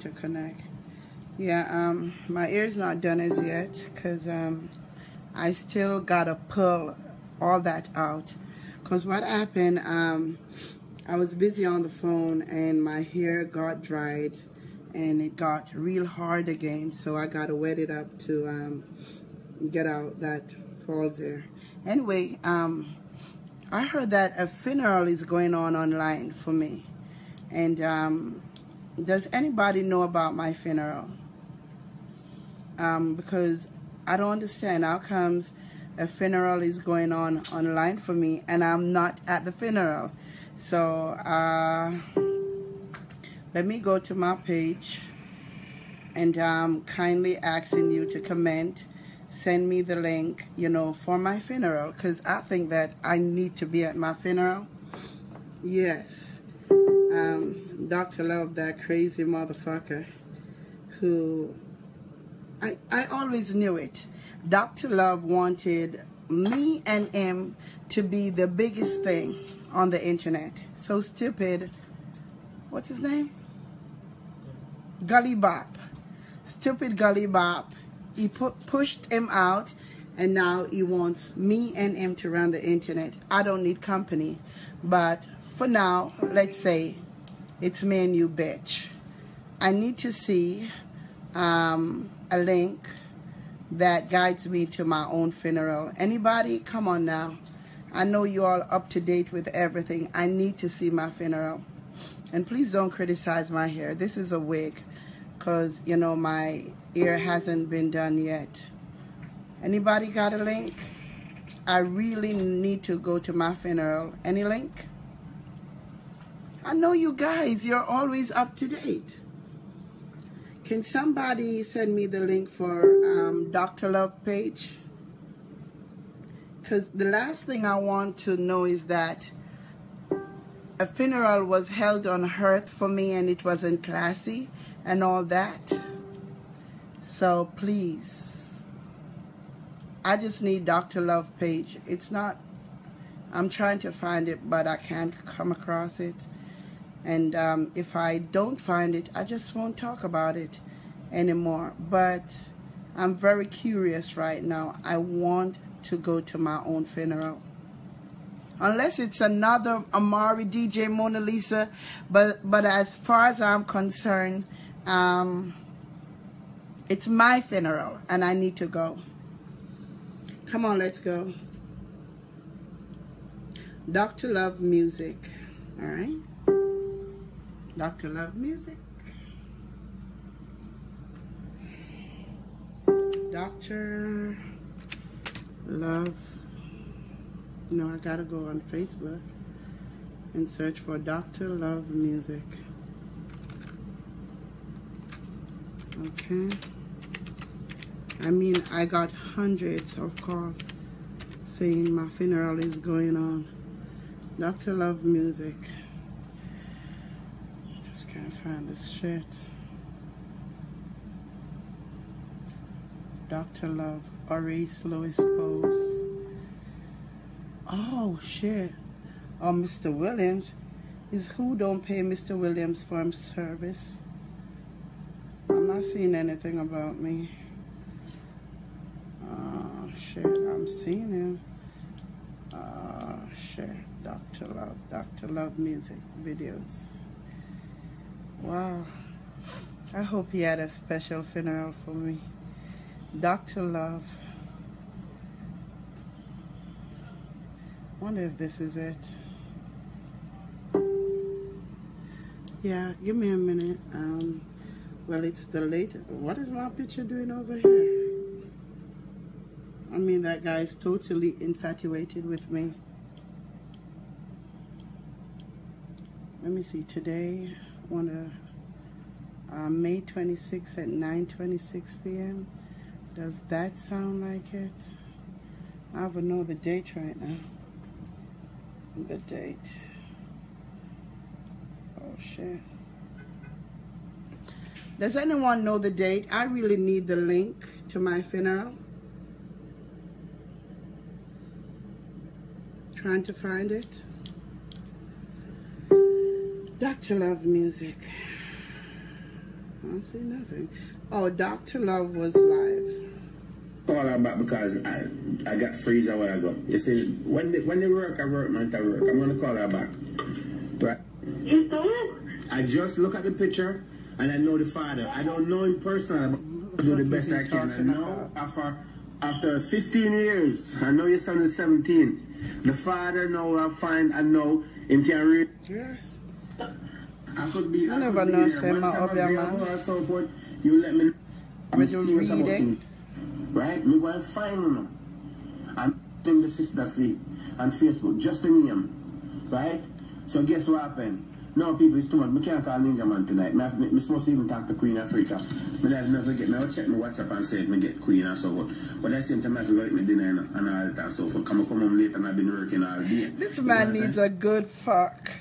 to connect. Yeah, my ear's not done as yet because I still gotta pull all that out. Because what happened, I was busy on the phone and my hair got dried and it got real hard again, so I gotta wet it up to get out that falls there. Anyway, I heard that a funeral is going on online for me. And does anybody know about my funeral? Because I don't understand how comes a funeral is going on online for me and I'm not at the funeral. So let me go to my page and kindly asking you to comment, send me the link, you know, for my funeral, because I think that I need to be at my funeral. Yes. Dr. Love, that crazy motherfucker who I always knew it. Dr. Love wanted me and him to be the biggest thing on the internet. So stupid. What's his name? Gully Bop. Stupid Gully Bop. He pushed him out, and now he wants me and him to run the internet. I don't need company. But for now, let's say it's me and you, bitch. I need to see a link that guides me to my own funeral. Anybody? Come on now. I know you all up to date with everything. I need to see my funeral. And please don't criticize my hair. This is a wig because, you know, my hair hasn't been done yet. Anybody got a link? I really need to go to my funeral. Any link? I know you guys, you're always up to date. Can somebody send me the link for Dr. Love page? Because the last thing I want to know is that a funeral was held on earth for me and it wasn't classy and all that. So please, I just need Dr. Love page. It's not, I'm trying to find it, but I can't come across it. And if I don't find it, I just won't talk about it anymore. But I'm very curious right now. I want to go to my own funeral. Unless it's another Amari, DJ Mona Lisa. But as far as I'm concerned, it's my funeral and I need to go. Come on, let's go. Dr. Love music. All right. Dr. Love music. Dr. Love. No, I gotta go on Facebook and search for Dr. Love music. Okay. I mean, I got hundreds of calls saying my funeral is going on. Dr. Love music. Just can't find this shit. Dr. Love, Horace Louis Pose. Oh shit. Oh, Mr. Williams. Is who don't pay Mr. Williams for his service? I'm not seeing anything about me. Oh shit, I'm seeing him. Oh shit. Dr. Love music videos. Wow. I hope he had a special funeral for me. Dr. Love. Wonder if this is it. Yeah, give me a minute. Well, it's the latest. What is my picture doing over here? I mean, that guy is totally infatuated with me. Let me see. Today, May 26th at 9:26 p.m. Does that sound like it? I don't know the date right now. The date. Oh shit. Does anyone know the date? I really need the link to my funeral. Trying to find it. Dr. Love music. I don't see nothing. Oh, Dr. Love was live. Call her back because I got freeze a while ago. You see, when they work, I work, man, I work. I'm gonna call her back. Right? I just look at the picture and I know the father. I don't know him personally, but I do the best I can. And now, after 15 years, I know your son is 17. The father now I find I know him can read. Yes. I could be. I never know say my or so forth. You let me know. I'm serious about him. Right? Me go and find him. And send the sister see on Facebook, just the name. Right? So guess what happened? No, people, it's too much. We can't call Ninja Man tonight. I'm supposed to even talk to Queen Africa. But I've never get me. I'll check my WhatsApp and say me get Queen and so forth. But at the same time, I have to go eat my dinner and all that and so forth. Come home late and I've been working all day. This man needs a good fuck.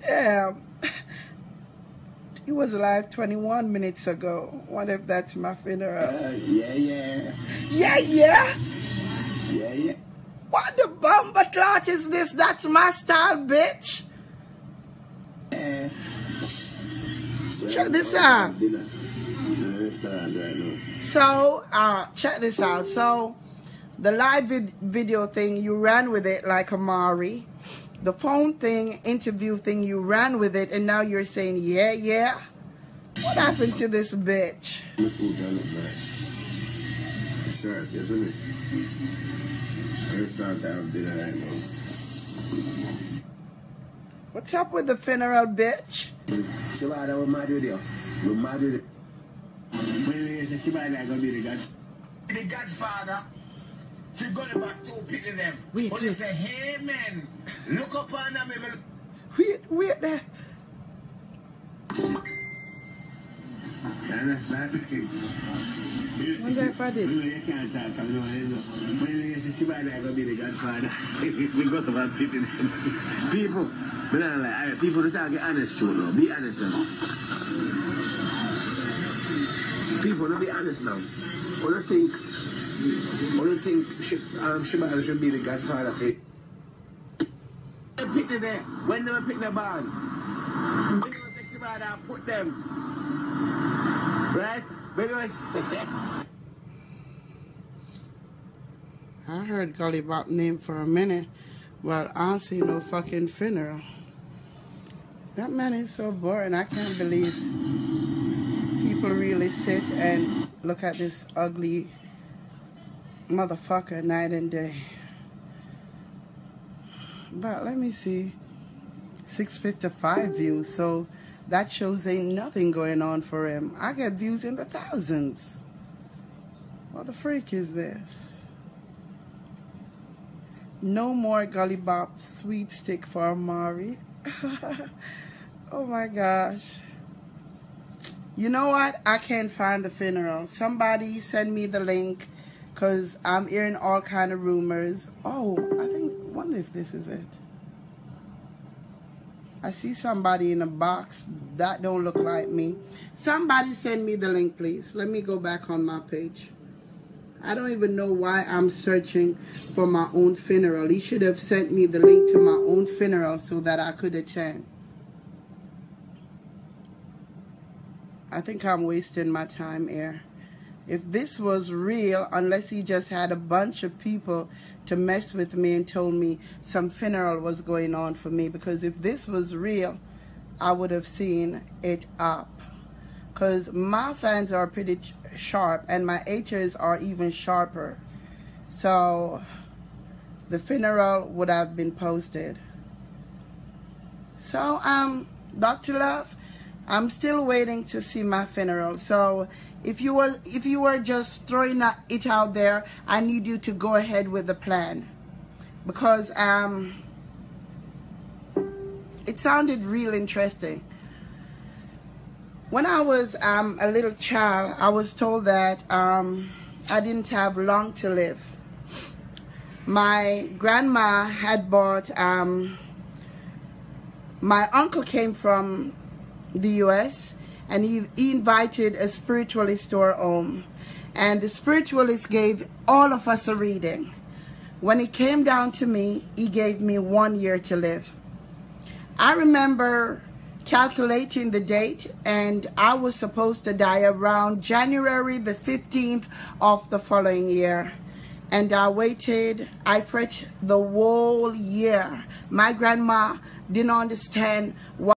Damn. He was alive 21 minutes ago. What if that's my funeral? Yeah. What the bomber clot is this? That's my style, bitch. Check this out. So, check this out. So, the live video thing, you ran with it like Amari. The phone thing, interview thing, you ran with it, and now you're saying, yeah. What happened to this bitch? Sure, isn't it? What's up with the funeral, bitch? Shibada, we're mad with you. We're mad with you. When you say Shibada, gonna be the God. The Godfather. She's going back to pity them. But they say, hey man, look up on them. Wait there. Wonder if I did. You can't talk. When you say Shibada, gonna be the Godfather. We got about pity them. People, but I'm like, people don't talk honest truth now. Be honest now. People, don't be honest now. What do you think Shibada should be the Godfather of it? They pick it there. When they pick the band, when they take Shibada and put them. Right? I heard Gully Bop name for a minute, but I don't see no fucking funeral. That man is so boring. I can't believe people really sit and look at this ugly motherfucker night and day. But let me see. 655 views, so that shows ain't nothing going on for him. I get views in the thousands. What the freak is this? No more Gully Bop sweet stick for Amari. Oh my gosh. You know what? I can't find the funeral. Somebody send me the link, because I'm hearing all kind of rumors. Oh, wonder if this is it. I see somebody in a box. That don't look like me. Somebody send me the link, please. Let me go back on my page. I don't even know why I'm searching for my own funeral. He should have sent me the link to my own funeral so that I could attend. I think I'm wasting my time here. If this was real, unless he just had a bunch of people to mess with me and told me some funeral was going on for me, because if this was real, I would have seen it up. Because my fans are pretty sharp and my haters are even sharper. So the funeral would have been posted. So, Dr. Love, I'm still waiting to see my funeral. So if you were just throwing it out there, I need you to go ahead with the plan, because it sounded real interesting. When I was a little child, I was told that I didn't have long to live. My grandma had bought, my uncle came from the US, and he invited a spiritualist to our home, and the spiritualist gave all of us a reading. When it came down to me, he gave me 1 year to live. I remember calculating the date, and I was supposed to die around January the 15th of the following year. And I waited, I fret the whole year. My grandma didn't understand why